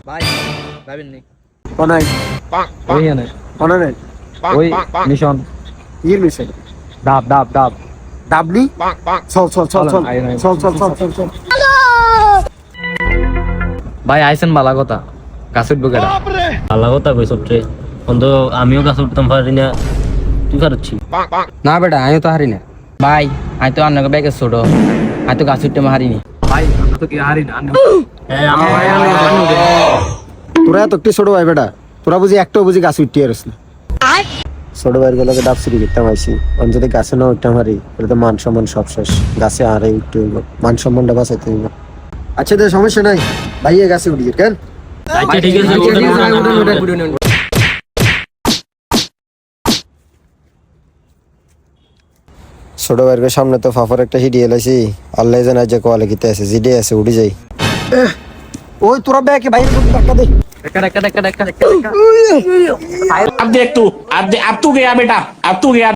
ভাই ভাবেন নি কোনাই ওই এনে কোনাই ওই মিশন ইর মিশন ডাব ডাব ডাব ডাবলি চল চল চল চল চল চল চল চল চল ভাই আইছেন বালা কথা গাছ উঠবো কেডা বালা কথা কই সবটে অন্তত আমিও গাছ উঠতাম পারি না তুই পারছি না বেটা আমিও তো হারি না ভাই আমি তো অন্য ব্যাগে ছোট আমি তো গাছ উঠতে হারিনি ভাই আমরা তো কি হারি না হ্যাঁ আমার ভাই তোরা এত একটু ছোট ভাই বেটা তোরা বুঝি একটাও বুঝি গাছ উঠতে পারিস না ছোট ভাইয়ের গুলোকে ডাব সিঁড়ি করতাম আইসি আমি যদি গাছে না উঠতাম হারি তাহলে তো মান সম্মান সব শেষ গাছে আরে উঠতে হইব মান সম্মানটা বাঁচাইতে হইব আচ্ছা তো সমস্যা নাই ভাইয়া গাছে উঠি কেন আচ্ছা ঠিক আছে ছোট ভাইয়ের সামনে তো ফাফার একটা হিডি এলাইছি আল্লাহ জানা যে কোয়ালে কিতে আছে জিডে আছে উড়ি যাই ওই তোরা ব্যাকে বাইরে ধাক্কা দে अब देख तू अब तू गया बेटा अब तू गया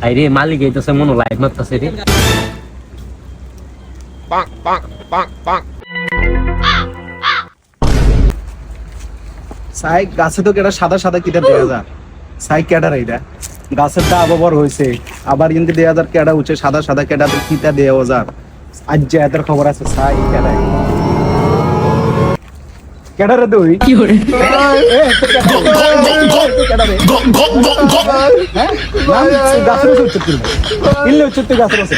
আরে মালিক এইতাছে মনো লাইভ মারতাছে রে সাই গাছে তো কেটা সাদা সাদা কিটা দেয়া যায় সাই কেডার এইটা গাছের দা আবার হইছে আবার কিন্তু 2000 কেডা উঠে সাদা সাদা কেডা কিটা দেয়া যায় আজ যে এদের খবর আছে সাই কেডা কেডারে দই কি করে গাছের উঠতে ইল্লে উঠতে গাছের আছে